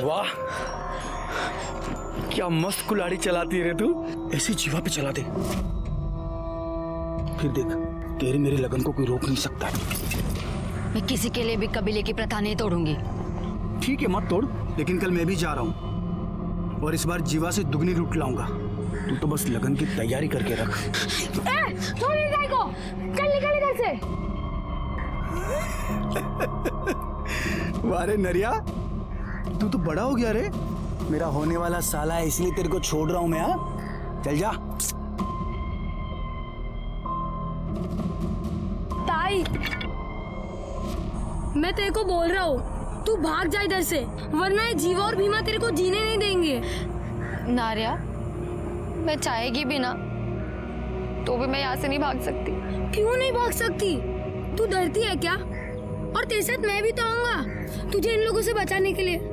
वाह, क्या मस्त कुल्हाड़ी चलाती रे तू। ऐसी जीवा पे चला दे, फिर देख तेरी मेरी लगन को कोई रोक नहीं सकता। मैं किसी के लिए भी कबीले की प्रथा नहीं तोड़ूंगी। ठीक है मत तोड़, लेकिन कल मैं भी जा रहा हूँ और इस बार जीवा से दुगनी लूट लाऊंगा। तू तो बस लगन की तैयारी करके रख। छोड़ इस गाय को, चल निकल इधर से। वारे नरिया, तू तो बड़ा हो गया रे। मेरा होने वाला साला है, इसलिए तेरे को छोड़ रहा हूं मैं। हाँ चल जा। ताई, मैं तेरे को बोल रहा हूँ, तू भाग जा इधर से, वरना ये जीवा और भीमा तेरे को जीने नहीं देंगे। नारिया, मैं चाहेगी भी ना तो भी मैं यहाँ से नहीं भाग सकती। क्यों नहीं भाग सकती? तू डरती है क्या? और तेरे साथ मैं भी तो आऊंगा तुझे इन लोगों से बचाने के लिए।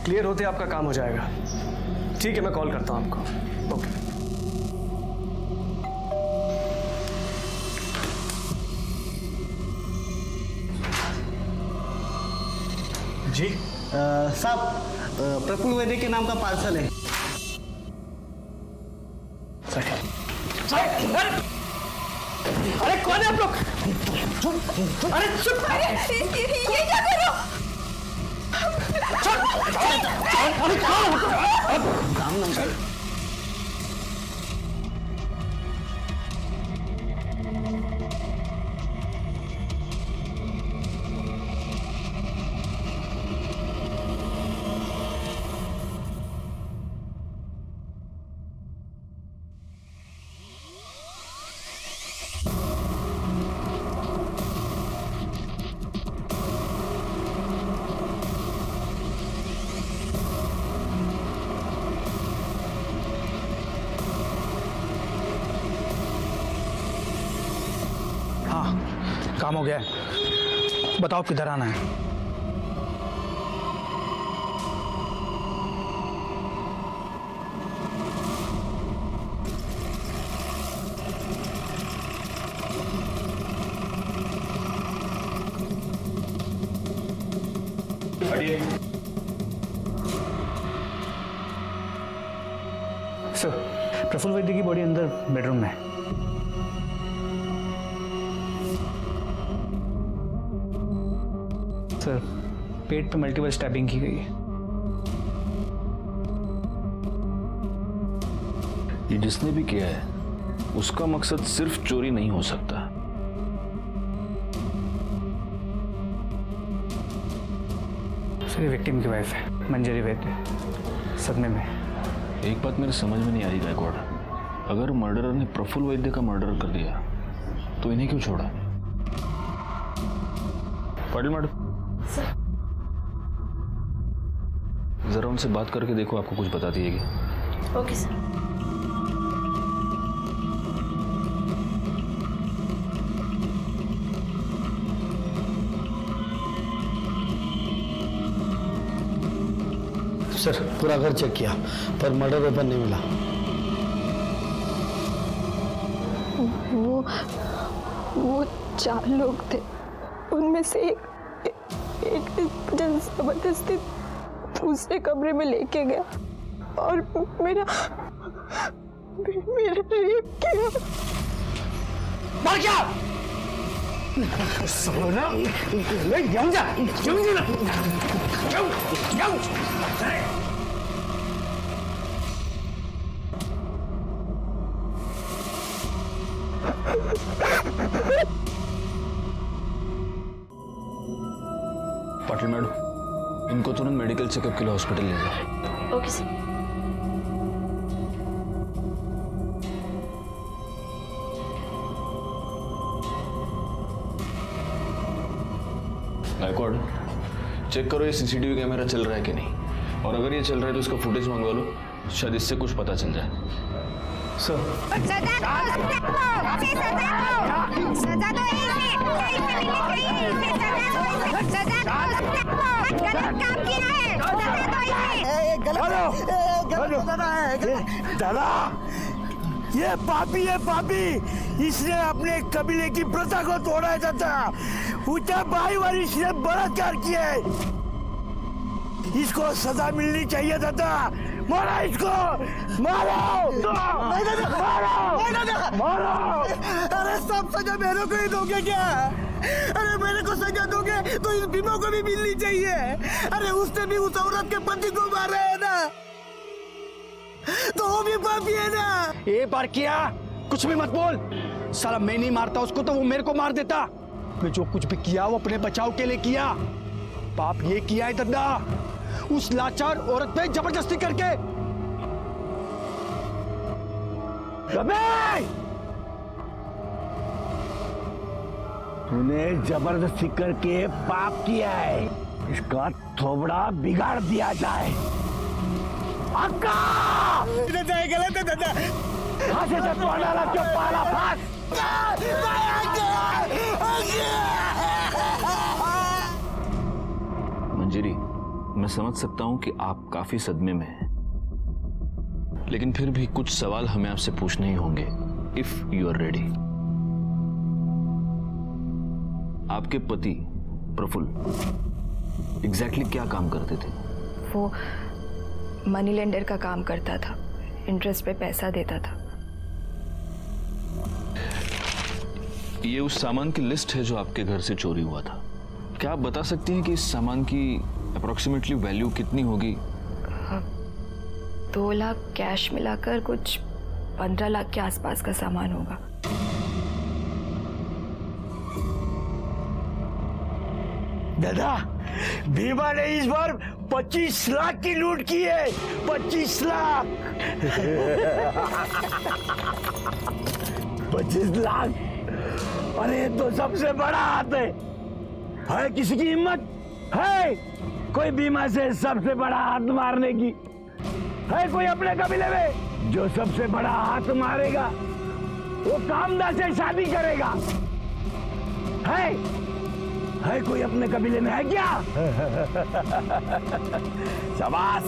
क्लियर होते आपका काम हो जाएगा। ठीक है, मैं कॉल करता हूं आपको। ओके। जी साहब, प्रफुल्ल वैद्य के नाम का पार्सल है। अरे कौन है आप लोग? अरे चुप! ये क्या कर रहे हो? अरे काम ना कर। काम हो गया है, बताओ किधर आना है। सर, प्रफुल्ल वैद्य की बॉडी अंदर बेडरूम में है। सर, पेट पे मल्टीपल स्टैबिंग की गई है। ये जिसने भी किया है उसका मकसद सिर्फ चोरी नहीं हो सकता। सर, ये विक्टिम की वाइफ है, मंजरी वैद्य, सदमे में। एक बात मेरे समझ में नहीं आ रही गायकवाड़, अगर मर्डरर ने प्रफुल्ल वैद्य का मर्डर कर दिया तो इन्हें क्यों छोड़ा? पाटिल मैडम, जरा उनसे बात करके देखो, आपको कुछ बता दिएगी। Okay sir. सर, पूरा घर चेक किया पर मर्डर वेपन नहीं मिला। वो 4 लोग थे, उनमें से एक जबरदस्ती दूसरे कमरे में लेके गया और मेरा रेप किया। मर गया। सोना, ले जाऊं जा, जाऊं। पाटिल मैडम, इनको तुरंत मेडिकल चेकअप के लिए हॉस्पिटल ले जाओ। Okay sir. गायकवाड़, चेक करो ये सीसीटीवी कैमरा चल रहा है कि नहीं, और अगर ये चल रहा है तो इसका फुटेज मंगवा लो, शायद इससे कुछ पता चल जाए। सर दादा, ये पापी इसने अपने कबीले की प्रथा को तोड़ा है दादा। ऊंचा भाई वारिस ने बलात्कार किया है, इसको सजा मिलनी चाहिए दादा। मारो इसको, मारो मारो। अरे सब सजा मेरे को ही दोगे क्या? अरे मेरे को सजा दोगे तो इस भीमा को भी मिलनी चाहिए। अरे उसने भी उस औरत के पति को मारा है ना, तो वो भी पापी है ना। एक बार किया, कुछ भी मत बोल। साला मैं नहीं मारता उसको तो वो मेरे को मार देता। मैं जो कुछ भी किया वो अपने बचाव के लिए किया। पाप ये किया है दद्दा, उस लाचार औरत पे जबरदस्ती करके। तूने जबरदस्ती करके पाप किया है, इसका थोबड़ा बिगाड़ दिया जाए। अक्का! गलत है दादा। फांसी से तोड़ डाला क्यों? पाला फांस। मंजरी, मैं समझ सकता हूं कि आप काफी सदमे में हैं, लेकिन फिर भी कुछ सवाल हमें आपसे पूछने ही होंगे, इफ यू आर रेडी। आपके पति प्रफुल्ल एग्जैक्टली क्या काम करते थे? वो मनी लेंडर का काम करता था, इंटरेस्ट पे पैसा देता था। ये उस सामान की लिस्ट है जो आपके घर से चोरी हुआ था। क्या आप बता सकती हैं कि इस सामान की अप्रोक्सीमेटली वैल्यू कितनी होगी? 2 लाख कैश मिलाकर कुछ 15 लाख के आसपास का सामान होगा। दादा, भीमा ने इस बार 25 लाख की लूट की है। 25 लाख 25 लाख। अरे तो सबसे बड़ा हाथ है किसी की हिम्मत है कोई भीमा से सबसे बड़ा हाथ मारने की? है कोई अपने कबीले में जो सबसे बड़ा हाथ मारेगा वो कामदा से शादी करेगा? है कोई अपने कबीले में? है क्या? शाबाश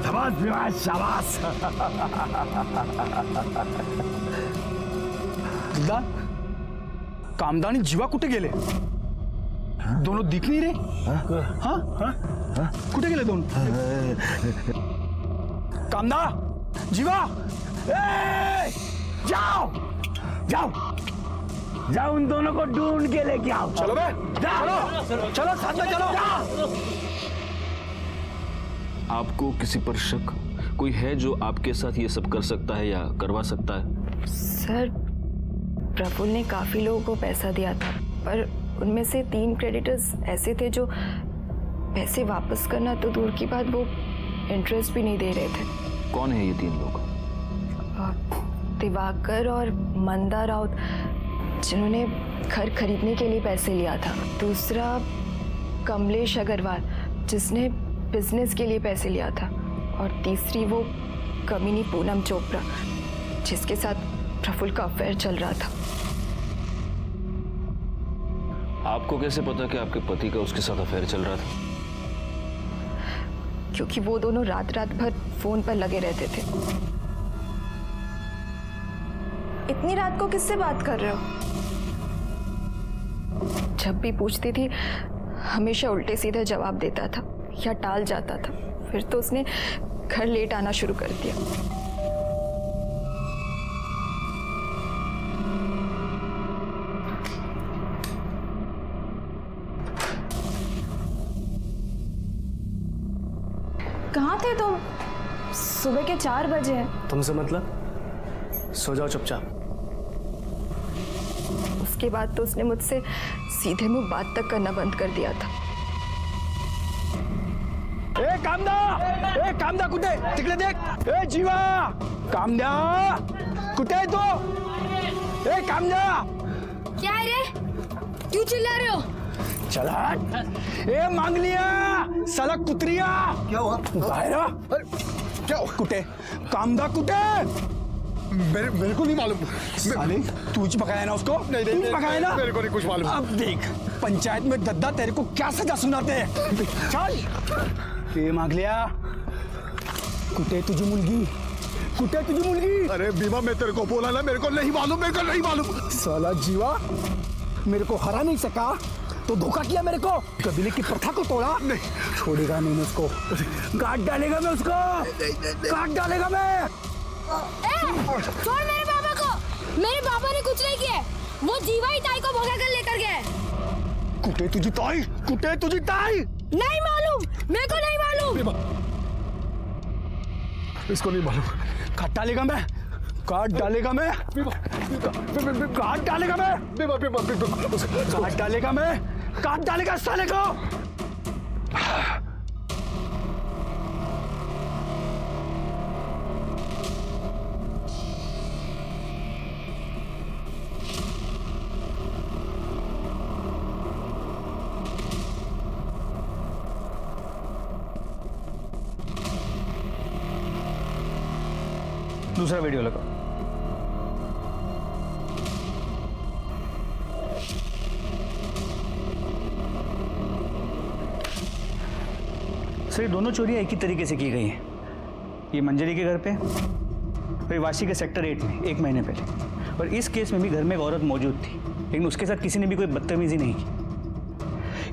शाबाश भीमा, शाबाश। दादा, कामदानी जीवा कुठे गेले? दोनों दिख नहीं रहे। हाँ? कुठे गेले दोनों? कामदा, जीवा, जाओ जाओ जाओ, उन दोनों को ढूंढ के लेके आओ। चलो बे, चलो साथ में चलो। आपको किसी पर शक कोई है जो आपके साथ ये सब कर सकता है या करवा सकता है? सर, प्रफुल्ल ने काफी लोगों को पैसा दिया था, पर उनमें से 3 क्रेडिटर्स ऐसे थे जो पैसे वापस करना तो दूर की बात, वो इंटरेस्ट भी नहीं दे रहे थे। कौन है ये 3 लोग? दिवाकर और मंदा राउत, जिन्होंने घर खरीदने के लिए पैसे लिया था। दूसरा कमलेश अग्रवाल, जिसने बिजनेस के लिए पैसे लिया था। और तीसरी वो कमीनी पूनम चोपड़ा, जिसके साथ प्रफुल्ल का अफेयर चल रहा था। आपको कैसे पता कि आपके पति का उसके साथ अफेयर चल रहा था? क्योंकि वो दोनों रात भर फोन पर लगे रहते थे। इतनी रात को किससे बात कर रहे हो? जब भी पूछती थी हमेशा उल्टे सीधे जवाब देता था या टाल जाता था। फिर तो उसने घर लेट आना शुरू कर दिया। कहाँ थे तुम? सुबह के 4 बजे हैं। तुमसे मतलब? सो जाओ चुपचाप। उसके बाद तो उसने मुझसे सीधे मुंह बात तक करना बंद कर दिया था। ए कामदा कुठे तिकडे देख. ए जीवा कामदा कुठे आहे तो. ए कामदा क्या है रे, क्यों चिल्ला रहे हो? चला ए मांगलिया साला कुत्रिया. क्या हुआ? बाहेर आ. क्या कुठे कामदा कुठे. मेरे को नहीं मालूम. साले तू ही पकाया ना उसको. नहीं तू पकाया ना. मेरे को नहीं कुछ मालूम. अब देख पंचायत में दद्दा तेरे को क्या सजा सुनाते हैं. चल ए मांगलिया कुठे तुझी मुलगी. कुठे तुझी मुलगी. अरे भीमा मैं तेरे को बोला ना, मेरे को नहीं मालूम. साला जीवा मेरे को हरा नहीं सका तो धोखा किया मेरे को. कबीले की प्रथा को तोड़ा. नहीं छोड़ेगा नहीं मैं उसको. काट डालेगा मैं उसको. काट डालेगा मैं. छोड़ मेरे पापा को. मेरे पापा ने कुछ नहीं किया. वो जीवा ही ताई को भगा कर लेकर गए. कुठे तुझी ताई. कुठे तुझी ताई. नहीं मालूम, मेरे को नहीं मालूम. इसको नहीं मालूम. काट डालेगा मैं. काट डालेगा मैं. काट डालेगा मैं. काट डालेगा मैं. काट डालेगा साले को. दूसरा वीडियो लगाओ. सर ये दोनों चोरियां एक ही तरीके से की गई हैं. ये मंजरी के घर पे, फिर वाशी के सेक्टर 8 में 1 महीने पहले. और इस केस में भी घर में एक औरत मौजूद थी, लेकिन उसके साथ किसी ने भी कोई बदतमीजी नहीं की.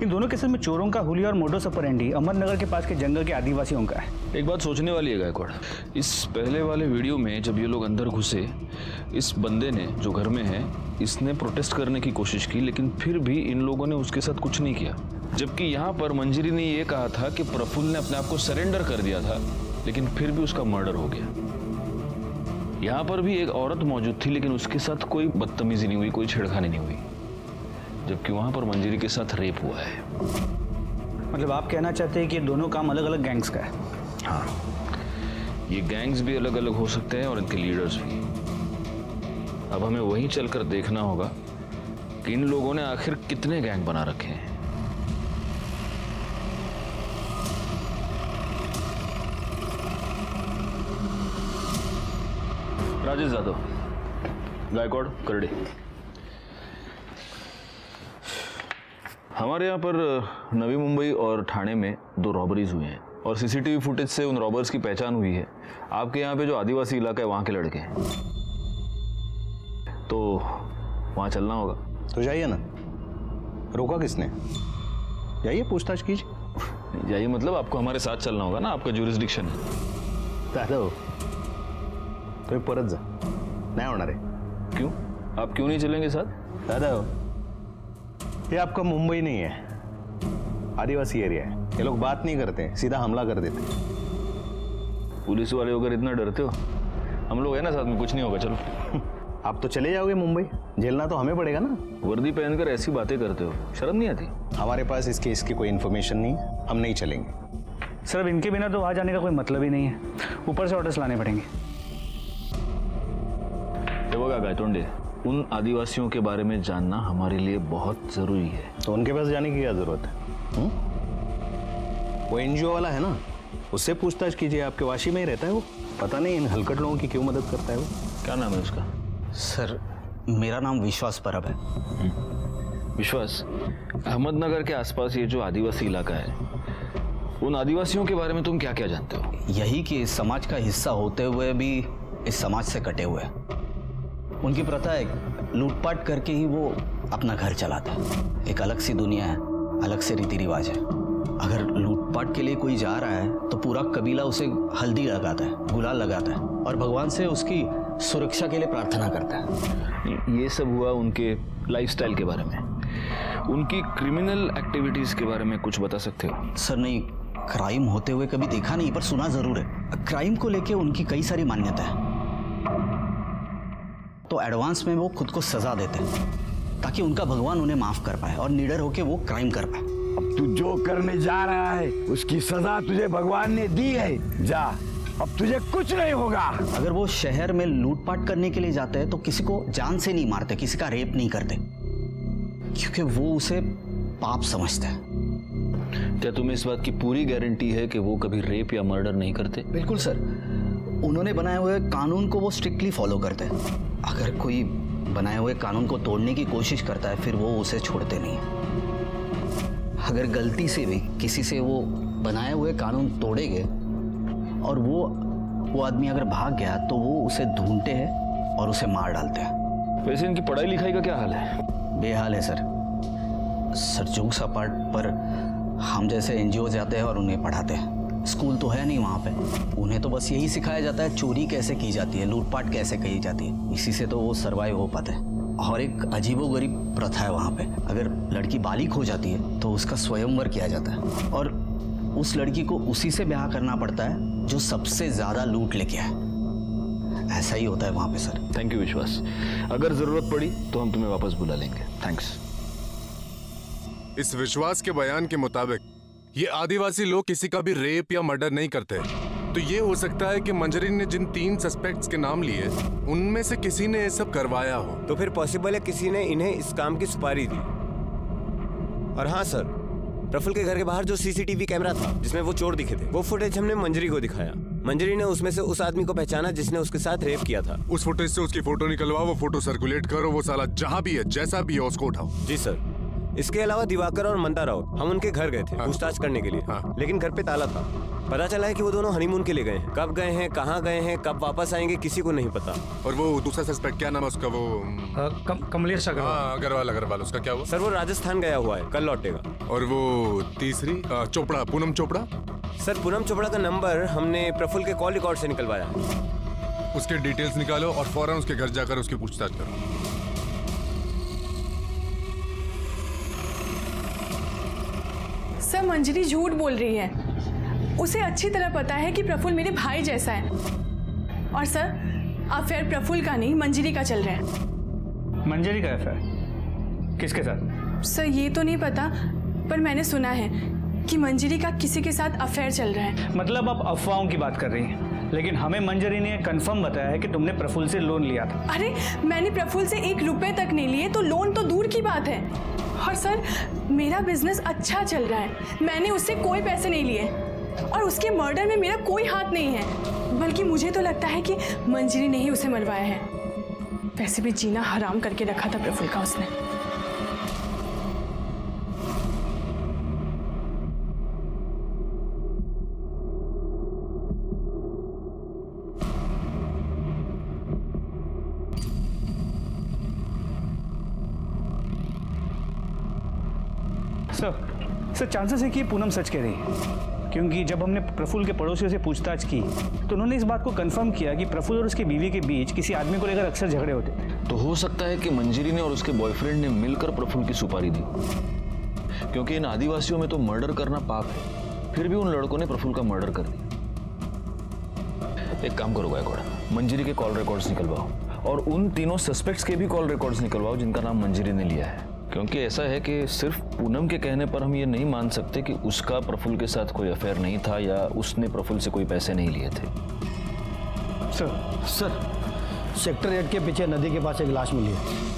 इन दोनों केसेस में चोरों का हुलिया और मोडस ऑपरेंडी अमरनगर के पास के जंगल के आदिवासियों का है. एक बात सोचने वाली है गायकवाड़, इस पहले वाले वीडियो में जब ये लोग अंदर घुसे, इस बंदे ने जो घर में है इसने प्रोटेस्ट करने की कोशिश की, लेकिन फिर भी इन लोगों ने उसके साथ कुछ नहीं किया. जबकि यहाँ पर मंजरी ने ये कहा था कि प्रफुल्ल ने अपने आप को सरेंडर कर दिया था, लेकिन फिर भी उसका मर्डर हो गया. यहाँ पर भी एक औरत मौजूद थी, लेकिन उसके साथ कोई बदतमीजी नहीं हुई, कोई छेड़खानी नहीं हुई, जबकि वहां पर मंजरी के साथ रेप हुआ है. मतलब आप कहना चाहते हैं कि ये दोनों काम अलग अलग गैंग्स का है? हाँ, ये गैंग्स भी अलग अलग हो सकते हैं और इनके लीडर्स भी. अब हमें वहीं चलकर देखना होगा कि इन लोगों ने आखिर कितने गैंग बना रखे हैं. राजेश यादव, गायकवाड़, करडे. हमारे यहाँ पर नवी मुंबई और ठाणे में 2 रॉबरीज हुई हैं और सीसीटीवी फुटेज से उन रॉबर्स की पहचान हुई है. आपके यहाँ पे जो आदिवासी इलाका है वहाँ के लड़के हैं, तो वहाँ चलना होगा. तो जाइए ना, रोका किसने? जाइए पूछताछ कीजिए. जाइए मतलब आपको हमारे साथ चलना होगा ना, आपका ज्यूरिसडिक्शन है. दादा तुम्ही परत जा, नाही होणार आहे. क्यों? आप क्यों नहीं चलेंगे साथ? दादा ये आपका मुंबई नहीं है, आदिवासी एरिया है. ये लोग बात नहीं करते, सीधा हमला कर देते. पुलिस वाले होकर इतना डरते हो? हम लोग है ना साथ में, कुछ नहीं होगा. चलो. आप तो चले जाओगे मुंबई, झेलना तो हमें पड़ेगा ना. वर्दी पहनकर ऐसी बातें करते हो, शर्म नहीं आती? हमारे पास इस केस की कोई इन्फॉर्मेशन नहीं, हम नहीं चलेंगे. सर अब इनके बिना तो वहाँ जाने का कोई मतलब ही नहीं है, ऊपर से ऑर्डर्स लाने पड़ेंगे. बघा गायतोंडे, उन आदिवासियों के बारे में जानना हमारे लिए बहुत जरूरी है. तो उनके पास जाने की क्या जरूरत है? वो एनजीओ वाला है ना, उससे पूछताछ कीजिए. आपके वाशी में ही रहता है वो. पता नहीं इन हलकट लोगों की क्यों मदद करता है वो. क्या नाम है उसका? सर मेरा नाम विश्वास परब है. विश्वास, अहमदनगर के आसपास ये जो आदिवासी इलाका है, उन आदिवासियों के बारे में तुम क्या क्या जानते हो? यही कि इस समाज का हिस्सा होते हुए भी इस समाज से कटे हुए हैं. उनकी प्रथा है लूटपाट करके ही वो अपना घर चलाता है. एक अलग सी दुनिया है, अलग से रीति रिवाज है. अगर लूटपाट के लिए कोई जा रहा है तो पूरा कबीला उसे हल्दी लगाता है, गुलाल लगाता है और भगवान से उसकी सुरक्षा के लिए प्रार्थना करता है. ये सब हुआ उनके लाइफस्टाइल के बारे में. उनकी क्रिमिनल एक्टिविटीज के बारे में कुछ बता सकते हो? सर नहीं, क्राइम होते हुए कभी देखा नहीं, पर सुना जरूर है. क्राइम को लेके उनकी कई सारी मान्यता है, तो एडवांस में वो खुद को सजा देते हैं ताकि उनका भगवान उन्हें माफ कर पाए और निडर होकर वो क्राइम कर पाए. अब तू जो करने जा रहा है उसकी सजा तुझे भगवान ने दी है। जा, अब तुझे कुछ नहीं होगा। अगर वो शहर में लूटपाट करने के लिए जाते हैं तो किसी को जान से नहीं मारते, किसी का रेप नहीं करते, क्योंकि वो उसे पाप समझते हैं। क्या तुम्हें इस बात की पूरी गारंटी है कि वो कभी रेप या मर्डर नहीं करते? बिल्कुल सर, उन्होंने बनाए हुए कानून को वो स्ट्रिक्टली फॉलो करते हैं। अगर कोई बनाए हुए कानून को तोड़ने की कोशिश करता है फिर वो उसे छोड़ते नहीं। अगर गलती से भी किसी से वो बनाए हुए कानून तोड़ेंगे और वो आदमी अगर भाग गया तो वो उसे ढूंढते हैं और उसे मार डालते हैं। वैसे इनकी पढ़ाई लिखाई का क्या हाल है? बेहाल है सर। जोक्स अपार्ट, पर हम जैसे एनजीओ जाते हैं और उन्हें पढ़ाते हैं। स्कूल तो है नहीं वहाँ पे, उन्हें तो बस यही सिखाया जाता है चोरी कैसे की जाती है, लूटपाट कैसे की जाती है। इसी से तो वो सर्वाइव हो पाते हैं। और एक अजीबोगरीब प्रथा है वहाँ पे, अगर लड़की बालिग हो जाती है तो उसका स्वयंवर किया जाता है और उस लड़की को उसी से ब्याह करना पड़ता है जो सबसे ज्यादा लूट लेके आए। ऐसा ही होता है वहाँ पे सर। थैंक यू विश्वास, अगर जरूरत पड़ी तो हम तुम्हें वापस बुला लेंगे। थैंक्स। इस विश्वास के बयान के मुताबिक ये आदिवासी लोग किसी का भी रेप या मर्डर नहीं करते, तो ये हो सकता है कि मंजरी ने जिन 3 सस्पेक्ट्स के नाम लिए उनमें से किसी ने ये सब करवाया हो। तो फिर पॉसिबल है किसी ने इन्हें इस काम की सुपारी दी। और हाँ सर, प्रफुल्ल के घर के बाहर जो सीसीटीवी कैमरा था जिसमें वो चोर दिखे थे, वो फुटेज हमने मंजरी को दिखाया। मंजरी ने उसमें से उस आदमी को पहचाना जिसने उसके साथ रेप किया था। उस फुटेज से उसकी फोटो निकलवाओ, वो फोटो सर्कुलेट करो, वो साला जहां भी है जैसा भी है उसको उठाओ। जी सर। इसके अलावा दिवाकर और मंदा राउत, हम उनके घर गए थे पूछताछ करने के लिए, लेकिन घर पे ताला था। पता चला है कि वो दोनों हनीमून के लिए गए हैं। कब गए हैं, कहाँ गए हैं, कब वापस आएंगे, किसी को नहीं पता। और वो दूसरा सस्पेक्ट क्या नाम है उसका? वो कमलेश अग्रवाल। अग्रवाल उसका क्या हुआ? सर वो राजस्थान गया हुआ है, कल लौटेगा। और वो तीसरी चोपड़ा, पूनम चोपड़ा? सर पूनम चोपड़ा का नंबर हमने प्रफुल्ल के कॉल रिकॉर्ड से निकलवाया। उसके डिटेल्स निकालो और फौरन उसके घर जाकर उसकी पूछताछ करो। सर मंजरी झूठ बोल रही है। उसे अच्छी तरह पता है कि प्रफुल्ल मेरे भाई जैसा है। और सर अफेयर प्रफुल्ल का नहीं मंजरी का चल रहा है। मंजरी का अफेयर किसके साथ? सर ये तो नहीं पता, पर मैंने सुना है कि मंजरी का किसी के साथ अफेयर चल रहा है। मतलब आप अफवाहों की बात कर रही हैं, लेकिन हमें मंजरी ने कंफर्म बताया है कि तुमने प्रफुल्ल से लोन लिया था। अरे मैंने प्रफुल्ल से 1 रुपए तक नहीं लिए, तो लोन तो दूर की बात है। और सर मेरा बिजनेस अच्छा चल रहा है, मैंने उससे कोई पैसे नहीं लिए और उसके मर्डर में मेरा कोई हाथ नहीं है। बल्कि मुझे तो लगता है कि मंजरी ने ही उसे मरवाया है। वैसे भी जीना हराम करके रखा था प्रफुल्ल का उसने। सर चांसेस है कि पूनम सच कह रही है, क्योंकि जब हमने प्रफुल्ल के पड़ोसियों से पूछताछ की तो उन्होंने इस बात को कंफर्म किया कि प्रफुल्ल और उसकी बीवी के बीच किसी आदमी को लेकर अक्सर झगड़े होते थे। तो हो सकता है कि मंजरी ने और उसके बॉयफ्रेंड ने मिलकर प्रफुल्ल की सुपारी दी, क्योंकि इन आदिवासियों में तो मर्डर करना पाप है, फिर भी उन लड़कों ने प्रफुल्ल का मर्डर कर दिया। एक काम करो गायकवाड़, मंजरी के कॉल रिकॉर्ड्स निकलवाओ और उन तीनों सस्पेक्ट्स के भी कॉल रिकॉर्ड्स निकलवाओ जिनका नाम मंजरी ने लिया है। क्योंकि ऐसा है कि सिर्फ पूनम के कहने पर हम ये नहीं मान सकते कि उसका प्रफुल्ल के साथ कोई अफेयर नहीं था या उसने प्रफुल्ल से कोई पैसे नहीं लिए थे। सर सेक्टर 8 के पीछे नदी के पास एक लाश मिली है।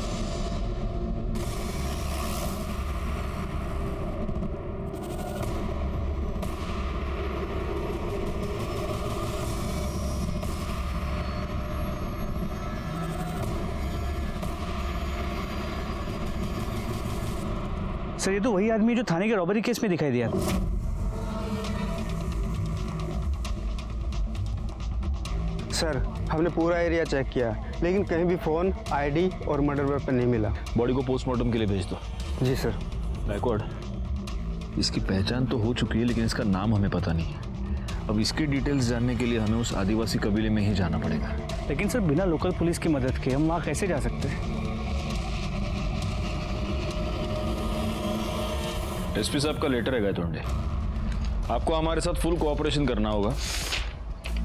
सर ये तो वही आदमी जो थाने के रॉबरी केस में दिखाई दिया। सर हमने पूरा एरिया चेक किया, लेकिन कहीं भी फोन, आईडी और मर्डर वेपन नहीं मिला। बॉडी को पोस्टमार्टम के लिए भेज दो। जी सर। गायकवाड़, इसकी पहचान तो हो चुकी है लेकिन इसका नाम हमें पता नहीं है। अब इसकी डिटेल्स जानने के लिए हमें उस आदिवासी कबीले में ही जाना पड़ेगा। लेकिन सर बिना लोकल पुलिस की मदद के हम वहाँ कैसे जा सकते हैं? एसपी साहब का लेटर है गायतोंडे, आपको हमारे साथ फुल कोऑपरेशन करना होगा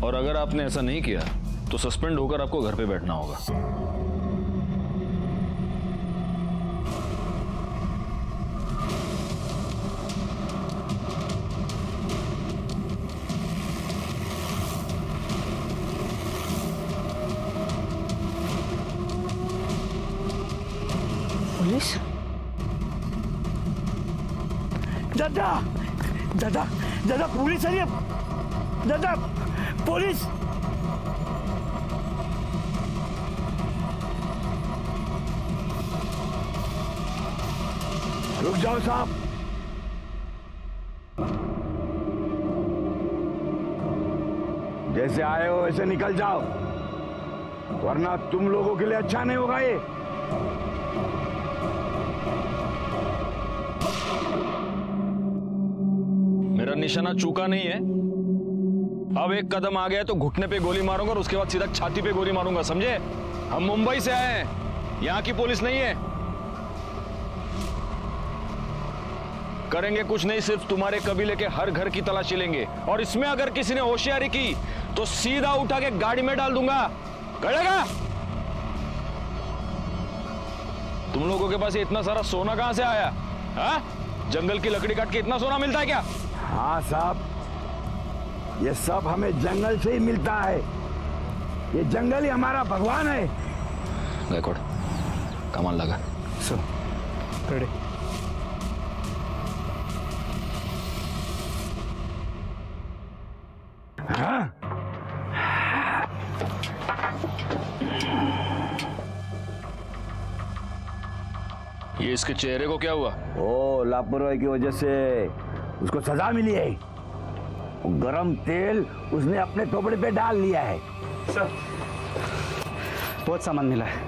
और अगर आपने ऐसा नहीं किया तो सस्पेंड होकर आपको घर पे बैठना होगा। दादा दादा दादा पुलिस है, दादा पुलिस। रुक जाओ साहब, जैसे आए हो वैसे निकल जाओ, वरना तुम लोगों के लिए अच्छा नहीं होगा ये। मेरा निशाना चूका नहीं है। अब एक कदम आ गया तो घुटने पे गोली मारूंगा और उसके बाद सीधा छाती पे गोली मारूंगा, समझे? हम मुंबई से आए हैं, यहां की पुलिस नहीं है। करेंगे कुछ नहीं, सिर्फ तुम्हारे कबीले के हर घर की तलाशी लेंगे, और इसमें अगर किसी ने होशियारी की तो सीधा उठा के गाड़ी में डाल दूंगा। करेगा? तुम लोगों के पास ये इतना सारा सोना कहां से आया? हाँ? जंगल की लकड़ी काट के इतना सोना मिलता है क्या? हाँ साहब, ये सब हमें जंगल से ही मिलता है। ये जंगल ही हमारा भगवान है। गायकवाड़, कमाल लगा। रेडी। हाँ? ये इसके चेहरे को क्या हुआ? ओ, लापरवाही की वजह से उसको सजा मिली है। गरम तेल उसने अपने थोपड़े पे डाल लिया है। सर, बहुत सामान मिला है।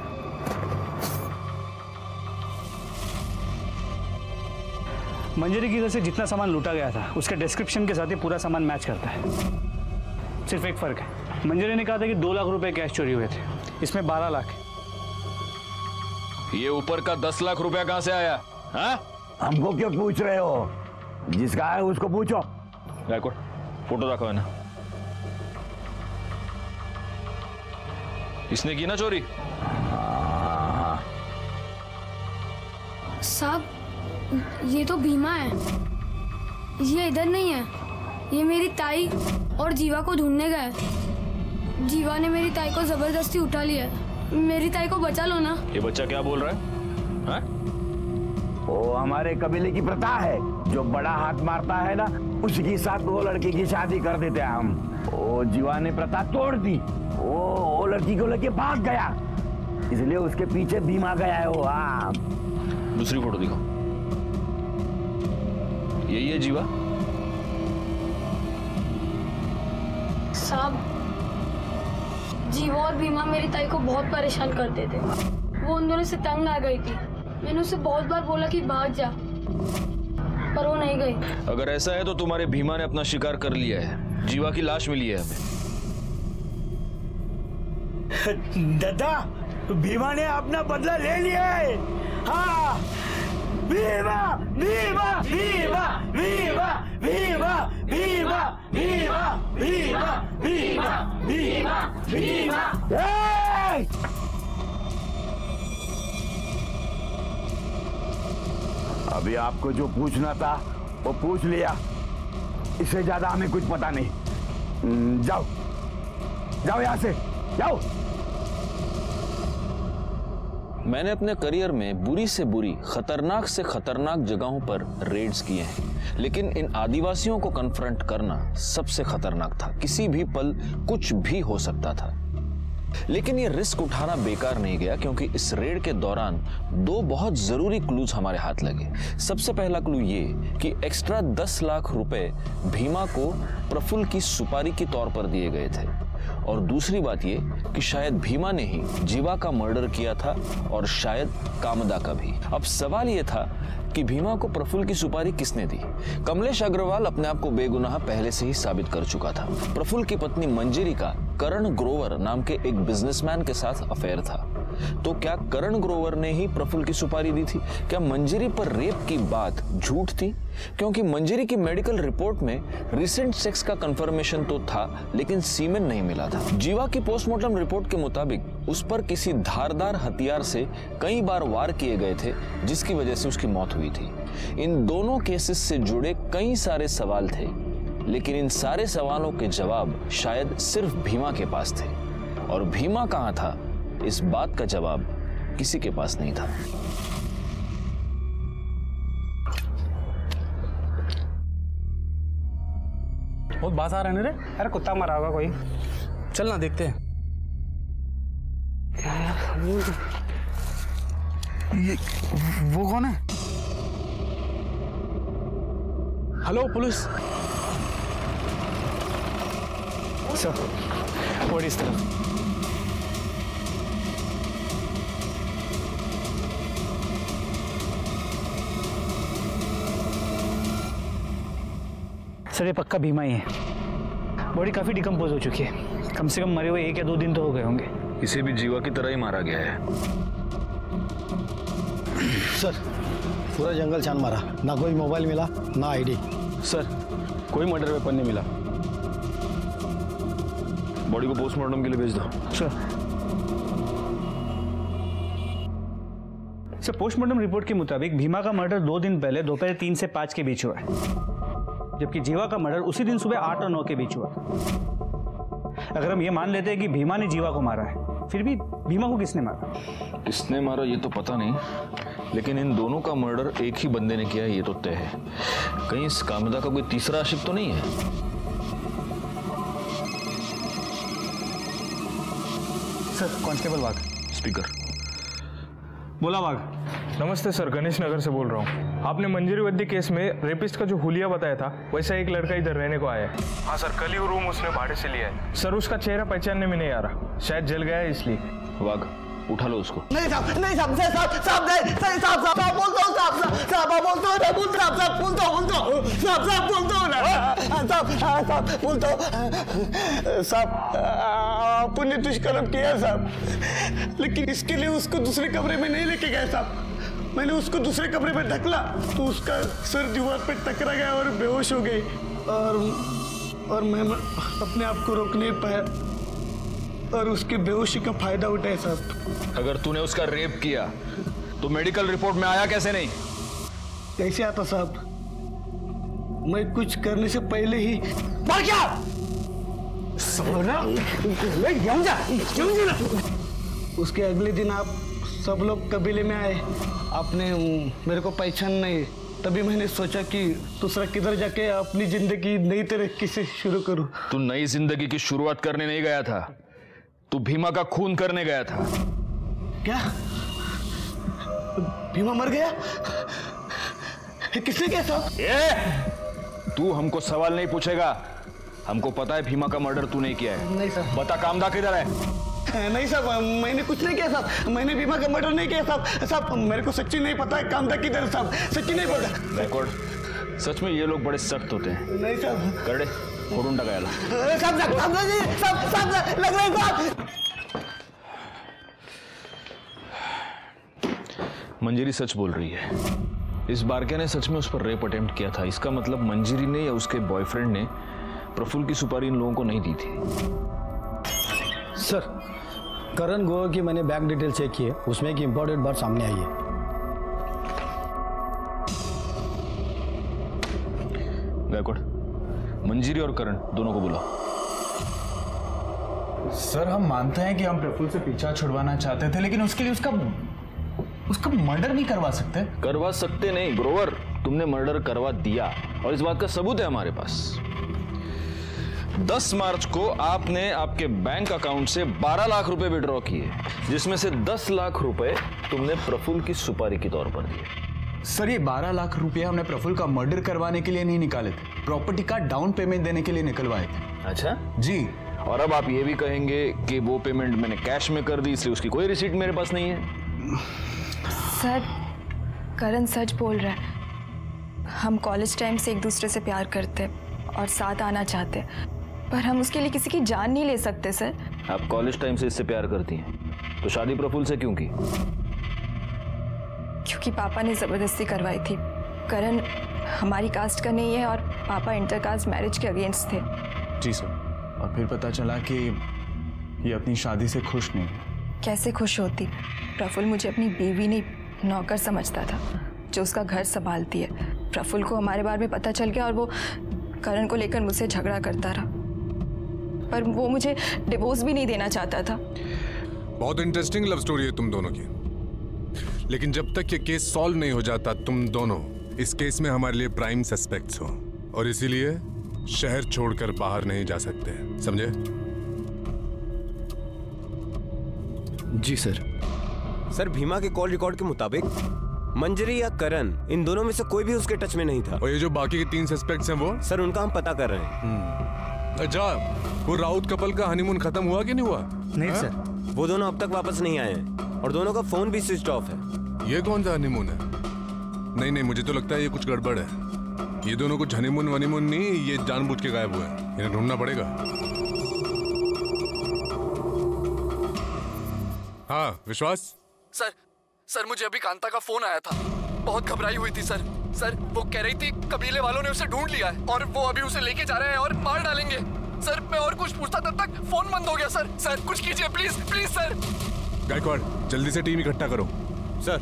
मंजरी की घर से जितना सामान लूटा गया था उसके डिस्क्रिप्शन के साथ ही पूरा सामान मैच करता है। सिर्फ एक फर्क है, मंजरी ने कहा था कि 2 लाख रुपए कैश चोरी हुए थे, इसमें 12 लाख है। ये ऊपर का 10 लाख रुपया कहां से आया? हाँ? हमको क्यों पूछ रहे हो? जिसका है उसको पूछो। गायकवाड़, फोटो रखो है ना। इसने की ना चोरी? साहब, ये तो भीमा है, ये इधर नहीं है। ये मेरी ताई और जीवा को ढूंढने गए। जीवा ने मेरी ताई को जबरदस्ती उठा लिया। मेरी ताई को बचा लो ना। ये बच्चा क्या बोल रहा है? हाँ? वो हमारे कबीले की प्रथा है, जो बड़ा हाथ मारता है ना, उसके साथ वो लड़की की शादी कर देते हैं हम। वो जीवा ने प्रथा तोड़ दी। वो लड़की को लेके भाग गया, इसलिए उसके पीछे भीमा गया है वो। हाँ, दूसरी फोटो दिखाओ। यही है जीवा? साहब, जीवा और भीमा मेरी ताई को बहुत परेशान करते थे। वो उन दोनों से तंग आ गई थी। मैंने उसे बहुत बार बोला कि भाग जा, पर वो नहीं गई। अगर ऐसा है तो तुम्हारे भीमा ने अपना शिकार कर लिया है। जीवा की लाश मिली है हमें। दादा, भीमा ने अपना बदला ले लिया है। हाँ, भीमा भीमा भीमा भीमा भीमा भीमा भीमा भीमा भीमा भीमा भीमा। अभी आपको जो पूछना था वो पूछ लिया, इससे ज्यादा हमें कुछ पता नहीं। जाओ जाओ, यहां से जाओ। मैंने अपने करियर में बुरी से बुरी, खतरनाक से खतरनाक जगहों पर रेड्स किए हैं, लेकिन इन आदिवासियों को कन्फ्रंट करना सबसे खतरनाक था। किसी भी पल कुछ भी हो सकता था। लेकिन ये रिस्क उठाना बेकार नहीं गया, क्योंकि इस रेड के दौरान 2 बहुत जरूरी क्लूज हमारे हाथ लगे। सबसे पहला क्लू ये कि एक्स्ट्रा 10 लाख रुपए भीमा को प्रफुल्ल की सुपारी के तौर पर दिए गए थे, और दूसरी बात ये कि शायद भीमा ने ही जीवा का मर्डर किया था, और शायद कामदा का भी। अब सवाल ये था कि भीमा को प्रफुल्ल की सुपारी किसने दी? कमलेश अग्रवाल अपने आप को बेगुनाह पहले से ही साबित कर चुका था। प्रफुल्ल की पत्नी मंजरी का करण ग्रोवर नाम के एक बिजनेसमैन के साथ अफेयर था। तो क्या करण ग्रोवर ने ही प्रफुल्ल की सुपारी दी थी? क्या मंजरी पर रेप की बात झूठ थी? क्योंकि मंजरी की मेडिकल रिपोर्ट में रिसेंट सेक्स का कंफर्मेशन तो था, लेकिन सीमेन नहीं मिला था। जीवा की पोस्टमार्टम रिपोर्ट के मुताबिक उस पर किसी धारदार हथियार से कई बार वार किए गए थे, जिसकी वजह से उसकी मौत हुई थी। इन दोनों केसेस से जुड़े कई सारे सवाल थे, लेकिन इन सारे सवालों के जवाब शायद सिर्फ भीमा के पास थे, और भीमा कहां था, इस बात का जवाब किसी के पास नहीं था। बहुत बात आ रहा है रे। अरे कुत्ता मरा होगा कोई, चल ना देखते हैं। ये वो कौन है? हेलो पुलिस सर, और इस तरफ। सर ये पक्का भीमा ही है। बॉडी काफी डिकम्पोज हो चुकी है, कम से कम मरे हुए 1 या 2 दिन तो हो गए होंगे। इसे भी जीवा की तरह ही मारा गया है। सर पूरा जंगल छान मारा, ना कोई मोबाइल मिला ना आईडी। सर कोई मर्डर वेपन नहीं मिला। बॉडी को पोस्टमार्टम के लिए भेज दो। सर पोस्टमार्टम रिपोर्ट के मुताबिक भीमा का मर्डर 2 दिन पहले दोपहर 3 से 5 के बीच हुआ है, जबकि जीवा का मर्डर उसी दिन सुबह 8 और 9 के बीच हुआ। अगर हम ये मान लेते हैं कि भीमा ने जीवा को मारा है, फिर भी भीमा को किसने मारा? किसने मारा ये तो पता नहीं, लेकिन इन दोनों का मर्डर एक ही बंदे ने किया है ये तो तय है। कहीं इस कामिदा का कोई तीसरा आशिक तो नहीं है? सर कांस्टेबल वाघ। स्पीकर। बोला वाघ। नमस्ते सर, गणेश नगर से बोल रहा हूँ। आपने मंजरी वद्दी केस में रेपिस्ट का जो हुलिया बताया था, वैसा एक लड़का इधर रहने को आया है। हाँ सर, कल ही वो रूम उसने भाड़े से लिया है। सर उसका चेहरा पहचानने में नहीं आ रहा, शायद जल गया है इसलिए। वाघ उठा लो उसको। नहीं साहब, नहीं साहब, साहब नहीं, साहब बोलता हूँ, साहब बोलता हूँ, साहब बोलता हूँ, साहब आपने दुष्कर्म किया साहब, लेकिन इसके लिए उसको दूसरे कमरे में नहीं लेके गए साहब। मैंने उसको दूसरे कमरे में ढकला तो उसका सिर दीवार पे टकरा गया और बेहोश हो गई, और मैं अपने आप को रोक नहीं पाया और उसकी बेहोशी का फायदा उठाया साहब। अगर तूने उसका रेप किया तो मेडिकल रिपोर्ट में आया कैसे नहीं? कैसे आता साहब? मैं कुछ करने से पहले ही मर गया। उसके अगले दिन आप सब लोग कबीले में आए, आपने मेरे को पहचान नहीं, तभी मैंने सोचा कि दूसरा किधर जाके अपनी जिंदगी नई तरीके से शुरू करूं। तू नई जिंदगी की शुरुआत करने नहीं गया था, तू भीमा का खून करने गया था। क्या भीमा मर गया? किसने किया साहब? तू हमको सवाल नहीं पूछेगा, हमको पता है भीमा का मर्डर तू नहीं किया है। नहीं साहब। बता कामदा किधर है? नहीं साहब, मैंने कुछ नहीं किया साहब, मैंने भीमा का मर्डर नहीं किया साहब। साहब मेरे को सच्ची नहीं पता है कामदा किधर है साहब, सच्ची नहीं पता। रिकॉर्ड। सच में ये लोग बड़े सख्त होते हैं। नहीं साहब। करडे फोड़ून टाकायला। साहब लग रहा है साहब। मंजरी सच बोल रही है। इस बारके ने सच में उस पर रेप अटेम्प्ट किया था। इसका मतलब मंजरी ने या उसके बॉयफ्रेंड ने प्रफुल्ल की सुपारी इन लोगों को नहीं दी थी। सर करण गोवा की मैंने बैंक डिटेल चेक की है, उसमें एक इंपॉर्टेंट बात सामने आई है। गायकवाड़, मंजरी और करण दोनों को बुलाओ। सर हम मानते हैं कि हम प्रफुल्ल से पीछा छुड़वाना चाहते थे, लेकिन उसके लिए उसका मर्डर नहीं करवा सकते। करवा सकते नहीं ग्रोवर, तुमने मर्डर करवा दिया और इस बात का सबूत है हमारे पास। 10 मार्च को आपने आपके बैंक अकाउंट से 12 लाख रुपए विड्रॉ किए, जिसमें से 10 लाख रुपए तुमने प्रफुल्ल की सुपारी के तौर पर दिए। सर ये 12 लाख रुपए हमने प्रफुल्ल का मर्डर करवाने के लिए नहीं निकाले थे, प्रॉपर्टी का डाउन पेमेंट देने के लिए निकलवाए थे। अच्छा जी। और अब आप ये भी कहेंगे कि वो पेमेंट मैंने कैश में कर दी, इसलिए उसकी कोई रिसीट मेरे पास नहीं है। सर करण सच बोल रहा है, हम कॉलेज टाइम से एक दूसरे से प्यार करते और साथ आना चाहते, पर हम उसके लिए किसी की जान नहीं ले सकते। सर आप कॉलेज टाइम से इससे प्यार करती हैं, तो शादी प्रफुल्ल से क्यों की? क्योंकि पापा ने जबरदस्ती करवाई थी। करण हमारी कास्ट का नहीं है और पापा इंटरकास्ट मैरिज के अगेंस्ट थे। जी सर, और फिर पता चला कि ये अपनी शादी से खुश नहीं है। कैसे खुश होती? प्रफुल्ल मुझे अपनी बीवी नहीं नौकर समझता था जो उसका घर संभालती है। प्रफुल्ल को हमारे बारे में पता चल गया और वो करण को लेकर मुझसे झगड़ा करता रहा, पर वो मुझे डिवोर्स भी नहीं देना चाहता था। बहुत इंटरेस्टिंग लव स्टोरी है तुम दोनों की, लेकिन जब तक ये केस सॉल्व नहीं हो जाता तुम दोनों इस केस में हमारे लिए प्राइम सस्पेक्ट्स हो, और इसीलिए शहर छोड़कर बाहर नहीं जा सकते, समझे? जी सर। सर भीमा के कॉल रिकॉर्ड के मुताबिक मंजरी या करण, इन दोनों में से कोई भी उसके टच में नहीं था। और ये जो बाकी के 3 सस्पेक्ट्स हैं वो? सर उनका हम पता कर रहे हैं। अच्छा, वो राउत कपल का हनीमून खत्म हुआ कि नहीं हुआ? नहीं सर, वो दोनों अब तक वापस नहीं आए हैं और दोनों का फोन भी स्विच ऑफ है। ये कौन सा हनीमून है? नहीं नहीं, मुझे तो लगता है ये कुछ गड़बड़ है। ये दोनों कुछ हनीमून वनीमून नहीं, ये जानबूझ के गायब हुए हैं। इन्हें ढूंढना पड़ेगा। हाँ विश्वास। सर मुझे अभी कांता का फोन आया था। बहुत घबराई हुई थी सर। वो कह रही थी कबीले वालों ने उसे ढूंढ लिया है और वो अभी उसे लेके जा रहे हैं और मार डालेंगे। सर मैं और कुछ पूछता तब तक फोन बंद हो गया। सर कुछ कीजिए प्लीज प्लीज सर। गायकवाड़ जल्दी से टीम इकट्ठा करो। सर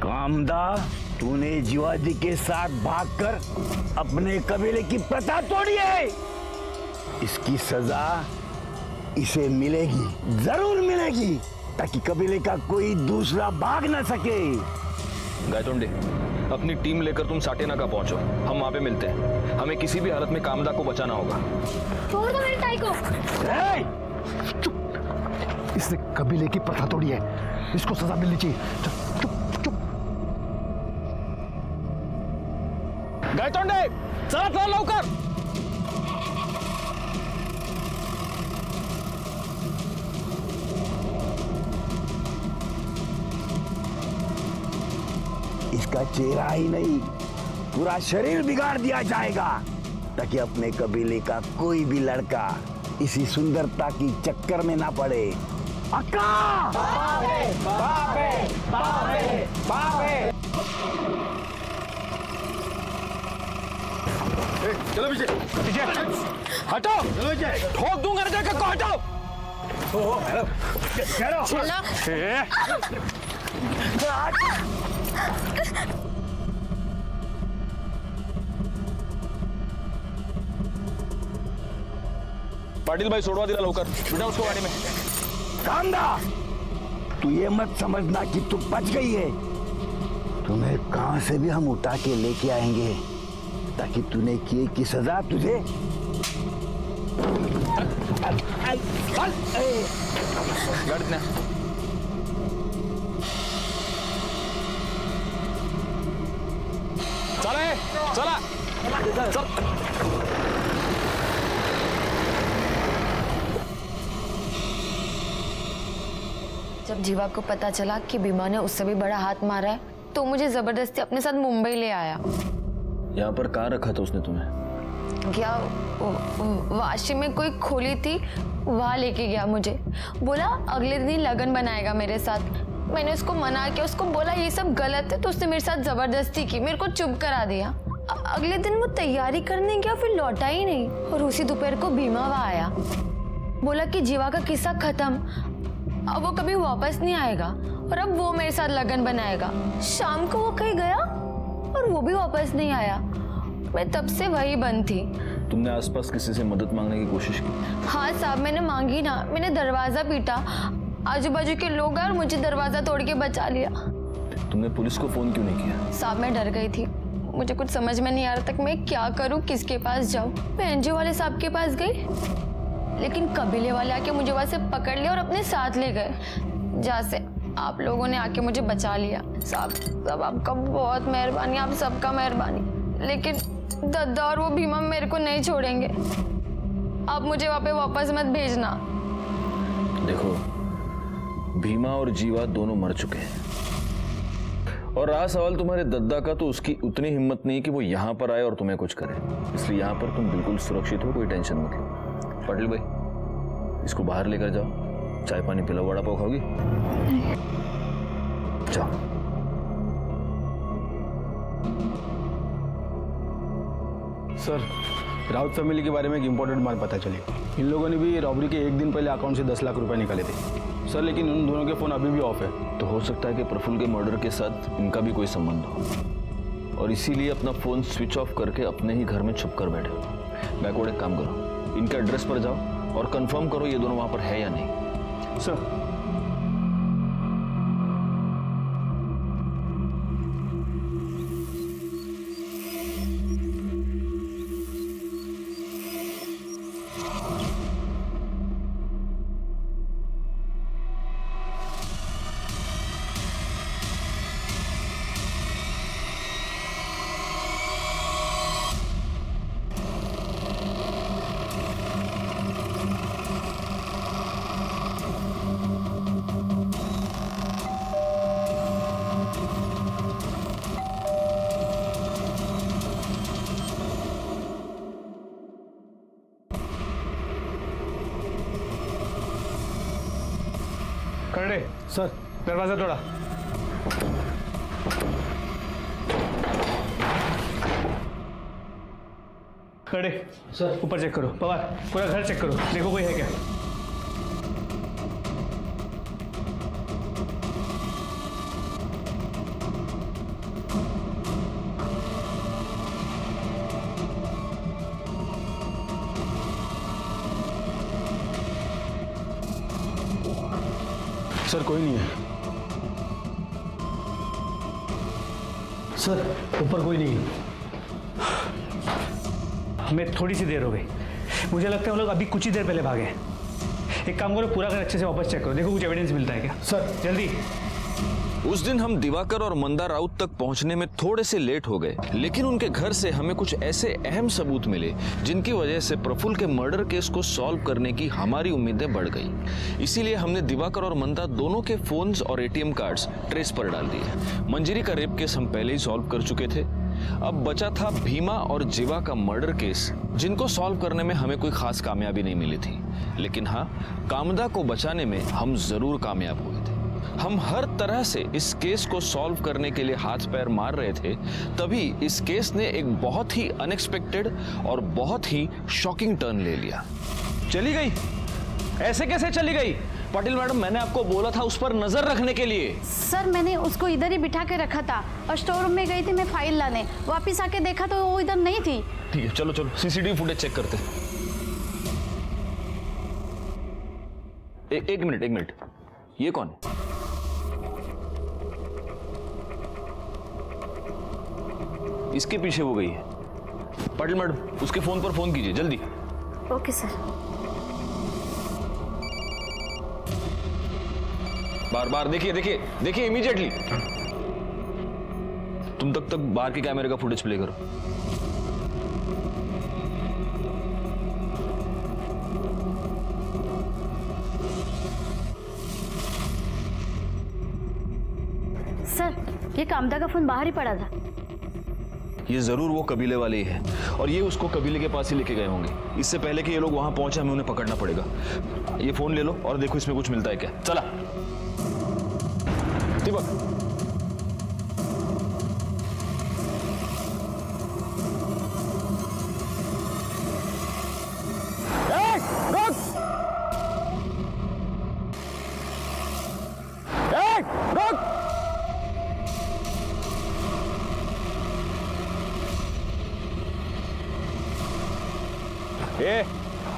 कामदा, तूने जीवाजी के साथ भागकर अपने कबीले की प्रथा तोड़ी है। इसकी सजा इसे मिलेगी, जरूर मिलेगी, ताकि कबीले का कोई दूसरा भाग न सके। गायतोंडे, अपनी टीम लेकर तुम साटेना का पहुंचो। हम वहां पे मिलते हैं। हमें किसी भी हालत में कामदा को बचाना होगा। छोड़ दो मेरी टाई को। चुप! इसने कबीले की प्रथा तोड़ी है, इसको सजा मिलनी चाहिए। चुप चुप चुप। गायतोंडे, चला लवकर। इसका चेहरा ही नहीं, पूरा शरीर बिगाड़ दिया जाएगा, ताकि अपने कबीले का कोई भी लड़का इसी सुंदरता की चक्कर में ना पड़े। अक्का! बाबे, बाबे, बाबे, बाबे। चलो पीछे हटो। ठोक दूंगा ना को, हटो। पाटिल भाई सोडवा दिला लवकर, बिठा उसको गाड़ी में। कामदा, तू ये मत समझना कि तू बच गई है। तुम्हें कहां से भी हम उठा के लेके आएंगे, ताकि तूने किए की सजा तुझे। गाड़ी में चला। जब जीवा को पता चला कि भीमा ने उससे भी बड़ा हाथ मारा है, तो मुझे जबरदस्ती अपने साथ मुंबई ले आया। यहाँ पर कहाँ रखा था उसने तुम्हें? क्या वाशी में कोई खोली थी, वहाँ लेके गया मुझे। बोला अगले दिन ही लगन बनाएगा मेरे साथ। मैंने उसको मना किया, उसको बोला ये सब गलत है, तो उसने मेरे साथ जबरदस्ती की, मेरे को चुप करा दिया। अगले दिन वो तैयारी करने गया, फिर लौटा ही नहीं। और उसी दोपहर को भीमा वहाँ आया, बोला कि जीवा का किस्सा खत्म, अब वो कभी वापस नहीं आएगा और अब वो मेरे साथ लगन बनाएगा। शाम को वो कहीं गया और वो भी वापस नहीं आया। मैं तब से वही बंद थी। तुमने आसपास किसी से मदद मांगने की कोशिश की? हाँ साहब, मैंने मांगी ना। मैंने दरवाजा पीटा, आजू बाजू के लोग आए और मुझे दरवाजा तोड़ के बचा लिया। तुमने पुलिस को फोन क्यों नहीं किया? साहब मैं डर गई थी, मुझे कुछ समझ में नहीं आ रहा था कि मैं क्या करूँ, किसके पास जाऊँ। मैं एनजीओ वाले साहब के पास गई, लेकिन कबीले वाले आके मुझे वहां से पकड़ लिया और अपने साथ ले गए, जहाँ से आप लोगों ने आके मुझे बचा लिया। साहब आपका बहुत मेहरबानी, आप सबका मेहरबानी। लेकिन दद्दा और वो भीमा मेरे को नहीं छोड़ेंगे। आप मुझे वहां पे वापस मत भेजना। देखो, भीमा और जीवा दोनों मर चुके हैं, और रहा सवाल तुम्हारे दद्दा का, तो उसकी उतनी हिम्मत नहीं कि वो यहाँ पर आए और तुम्हें कुछ करे। इसलिए यहाँ पर तुम बिल्कुल सुरक्षित हो, कोई टेंशन मत लो। पाटिल भाई, इसको बाहर लेकर जाओ, चाय पानी पिलाओ। वड़ा पाव खाओगी? जाओ। सर, राउत फैमिली के बारे में एक इम्पोर्टेंट बात पता चली। इन लोगों ने भी रॉबरी के एक दिन पहले अकाउंट से 10 लाख रुपए निकाले थे सर, लेकिन उन दोनों के फोन अभी भी ऑफ है। तो हो सकता है कि प्रफुल्ल के मर्डर के साथ इनका भी कोई संबंध हो। और इसीलिए अपना फोन स्विच ऑफ करके अपने ही घर में छुप कर बैठे। बैकवर्ड एक काम करो, इनके एड्रेस पर जाओ और कंफर्म करो ये दोनों वहां पर है या नहीं। सर करड़े सर, दरवाजा तोड़ा। करड़े सर, ऊपर चेक करो। पवार, पूरा घर चेक करो, देखो कोई है क्या। सर कोई नहीं है। सर ऊपर कोई नहीं है। हमें थोड़ी सी देर हो गई, मुझे लगता है वो लोग अभी कुछ ही देर पहले भागे। एक काम करो, पूरा घर अच्छे से वापस चेक करो, देखो कुछ एविडेंस मिलता है क्या। सर जल्दी। उस दिन हम दिवाकर और मंदा राउत तक पहुंचने में थोड़े से लेट हो गए, लेकिन उनके घर से हमें कुछ ऐसे अहम सबूत मिले जिनकी वजह से प्रफुल्ल के मर्डर केस को सॉल्व करने की हमारी उम्मीदें बढ़ गई। इसीलिए हमने दिवाकर और मंदा दोनों के फोन्स और एटीएम कार्ड्स ट्रेस पर डाल दिए। मंजरी का रेप केस हम पहले ही सॉल्व कर चुके थे। अब बचा था भीमा और जीवा का मर्डर केस, जिनको सॉल्व करने में हमें कोई खास कामयाबी नहीं मिली थी, लेकिन हाँ, कामदा को बचाने में हम जरूर कामयाब हुए थे। हम हर तरह से इस केस को सॉल्व करने के लिए हाथ पैर मार रहे थे, तभी इस केस ने एक बहुत ही अनएक्सपेक्टेड और बहुत ही शॉकिंग टर्न ले लिया। चली गई? ऐसे कैसे चली गई? पाटिल मैडम, मैंने आपको बोला था उस पर नजर रखने के लिए। सर मैंने उसको इधर ही बिठा के रखा था और स्टोर रूम में गई थी मैं फाइल लाने, वापिस आके देखा तो वो इधर नहीं थी। ठीक है, चलो चलो सीसीटीवी फुटेज चेक करते। एक मिनट, ये कौन है? इसके पीछे वो गई है। पाटिल मैडम, उसके फोन पर फोन कीजिए जल्दी। Okay sir. बार देखिए इमीडिएटली। तुम तक बाहर के कैमरे का फुटेज प्ले करो। सर ये कामदा का फोन बाहर ही पड़ा था। ये जरूर वो कबीले वाले ही हैं और ये उसको कबीले के पास ही लेके गए होंगे। इससे पहले कि ये लोग वहां पहुंचे हमें उन्हें पकड़ना पड़ेगा। ये फोन ले लो और देखो इसमें कुछ मिलता है क्या। चला दीपक।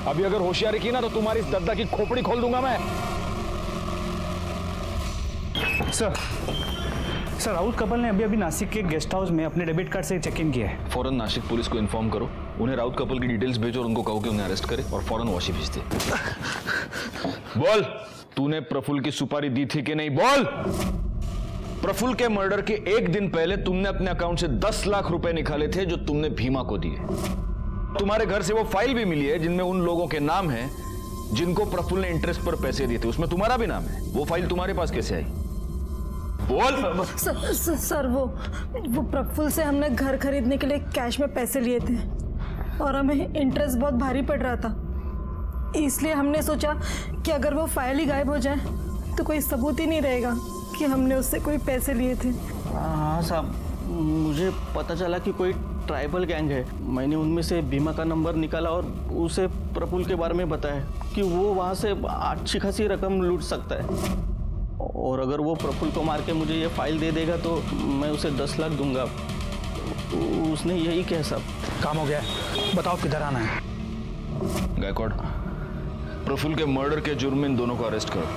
अभी अगर होशियारी की ना तो तुम्हारी इस दद्दा की खोपड़ी खोल दूंगा मैं। सर राउत कपल ने अभी नासिक के गेस्ट हाउस में अपने डेबिट कार्ड से चेक इन किया है। फौरन नासिक पुलिस को इन्फॉर्म करो, उन्हें राउत कपल की डिटेल्स भेजो और उनको कहो कि उन्हें अरेस्ट करे और फौरन वाशी भेज दे। बोल, तूने प्रफुल्ल की सुपारी दी थी कि नहीं? बोल। प्रफुल्ल के मर्डर के एक दिन पहले तुमने अपने अकाउंट से 10 लाख रुपए निकाले थे जो तुमने भीमा को दिए। तुम्हारे घर से वो फाइल भी मिली है जिनमें उन लोगों के नाम हैं जिनको प्रफुल्ल ने इंटरेस्ट पर पैसे दिए थे, उसमें तुम्हारा भी नाम है। वो फाइल तुम्हारे पास कैसे आई? बोल। सर वो प्रफुल्ल से हमने घर खरीदने के लिए कैश में पैसे लिए थे और हमें इंटरेस्ट बहुत भारी पड़ रहा था, इसलिए हमने सोचा कि अगर वो फाइल ही गायब हो जाए तो कोई सबूत ही नहीं रहेगा कि हमने उससे कोई पैसे लिए थे। हाँ साहब, मुझे पता चला कि कोई ट्राइबल गैंग है। मैंने उनमें से भीमा का नंबर निकाला और उसे प्रफुल्ल के बारे में बताया कि वो वहाँ से अच्छी खासी रकम लूट सकता है और अगर वो प्रफुल्ल को मार के मुझे ये फाइल दे देगा तो मैं उसे 10 लाख दूंगा। उसने यही किया साहब। काम हो गया, बताओ किधर आना है। गायकवाड़, प्रफुल्ल के मर्डर के जुर्म में इन दोनों को अरेस्ट करो।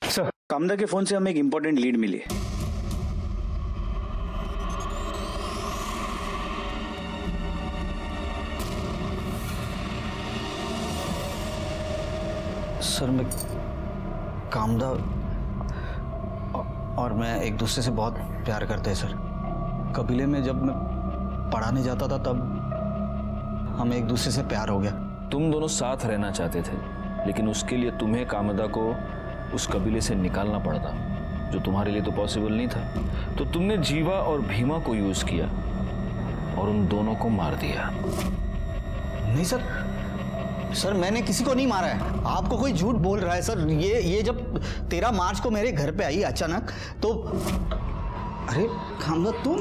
सर, कामदा के फोन से हमें एक इंपॉर्टेंट लीड मिली है। सर, मैं कामदा और मैं एक दूसरे से बहुत प्यार करते हैं सर। कबीले में जब मैं पढ़ाने जाता था तब हमें एक दूसरे से प्यार हो गया। तुम दोनों साथ रहना चाहते थे, लेकिन उसके लिए तुम्हें कामदा को उस कबीले से निकालना पड़ता, जो तुम्हारे लिए तो पॉसिबल नहीं था। तो तुमने जीवा और भीमा को यूज किया और उन दोनों को मार दिया। नहीं सर, मैंने किसी को नहीं मारा है। आपको कोई झूठ बोल रहा है सर। ये जब 13 मार्च को मेरे घर पे आई अचानक, तो अरे कामदा तुम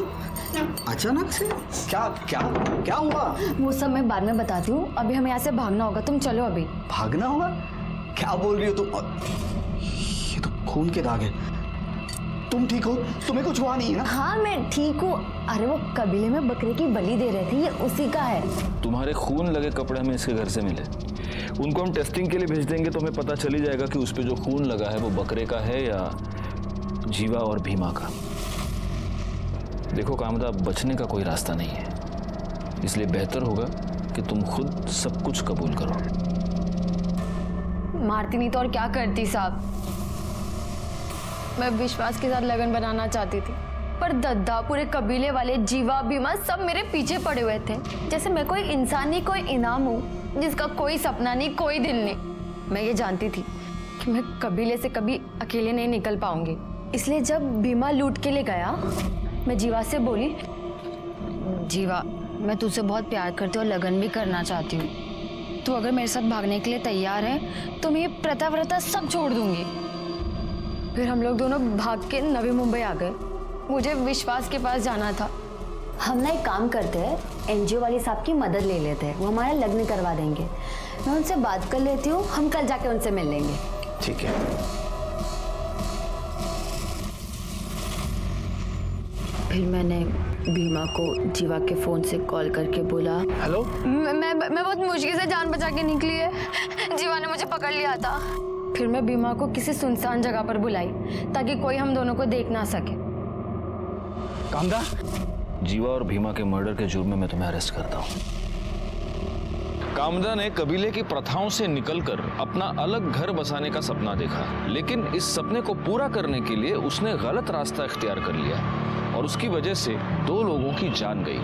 अचानक से क्या हुआ? वो सब मैं बाद में बताती हूँ, अभी हमें यहाँ से भागना होगा। तुम चलो अभी। भागना होगा? क्या बोल रही हो तुम? ये तो खून के दाग है। तुम ठीक हो? तुम्हें कुछ हुआ नहीं है ना? हाँ, मैं ठीक हूँ। अरे वो कबीले में बकरे की बलि दे रहे थे, ये उसी का है। तुम्हारे खून लगे कपड़े हमें इसके घर से मिले, उनको हम टेस्टिंग के लिए भेज देंगे तो हमें पता चल ही जाएगा कि उस पे जो खून लगा है वो बकरे का है या जीवा और भीमा का। देखो कामदा, बचने का कोई रास्ता नहीं है, इसलिए बेहतर होगा कि तुम खुद सब कुछ कबूल करो। मारती नहीं तो और क्या करती साहब। मैं विश्वास के साथ लगन बनाना चाहती थी, पर दद्दा, पूरे कबीले वाले, जीवा, भीमा सब मेरे पीछे पड़े हुए थे, जैसे मैं कोई इंसान नहीं, कोई इनाम हूँ जिसका कोई सपना नहीं, कोई दिल नहीं। मैं ये जानती थी कि मैं कबीले से कभी अकेले नहीं निकल पाऊंगी, इसलिए जब भीमा लूट के लिए गया, मैं जीवा से बोली, जीवा मैं तुझसे बहुत प्यार करती हूँ और लगन भी करना चाहती हूँ। तू अगर मेरे साथ भागने के लिए तैयार है तो मैं ये प्रथा व्रता सब छोड़ दूंगी। फिर हम लोग दोनों भाग के नवी मुंबई आ गए। मुझे विश्वास के पास जाना था। हम ना एक काम करते हैं, एनजीओ वाले साहब की मदद ले लेते हैं, वो हमारा लग्न करवा देंगे। मैं उनसे बात कर लेती हूँ, हम कल जाके उनसे मिल लेंगे। ठीक है। फिर मैंने भीमा को जीवा के फोन से कॉल करके बोला, हेलो। मैं बहुत मुश्किल से जान बचा के निकली है, जीवा ने मुझे पकड़ लिया था। फिर मैं भीमा को किसी सुनसान जगह पर बुलाई ताकि कोई हम दोनों को देख ना सके। कामदा, जीवा और भीमा के मर्डर के जुर्म में मैं तुम्हें अरेस्ट करता हूँ। कामदा ने कबीले की प्रथाओं से निकलकर अपना अलग घर बसाने का सपना देखा, लेकिन इस सपने को पूरा करने के लिए उसने गलत रास्ता इख्तियार कर लिया और उसकी वजह से 2 लोगों की जान गई।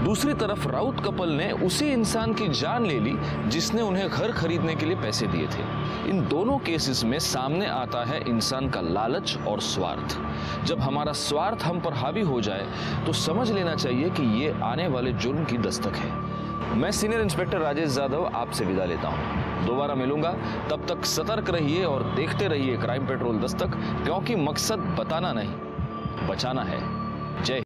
दूसरी तरफ राउत कपल ने उसी इंसान की जान ले ली जिसने उन्हें घर खरीदने के लिए पैसे दिए थे। इन दोनों केसेस में सामने आता है इंसान का लालच और स्वार्थ। जब हमारा स्वार्थ हम पर हावी हो जाए तो समझ लेना चाहिए कि ये आने वाले जुर्म की दस्तक है। मैं सीनियर इंस्पेक्टर राजेश यादव आपसे विदा लेता हूँ। दोबारा मिलूंगा, तब तक सतर्क रहिए और देखते रहिए क्राइम पेट्रोल दस्तक, क्योंकि मकसद बताना नहीं, बचाना है। जय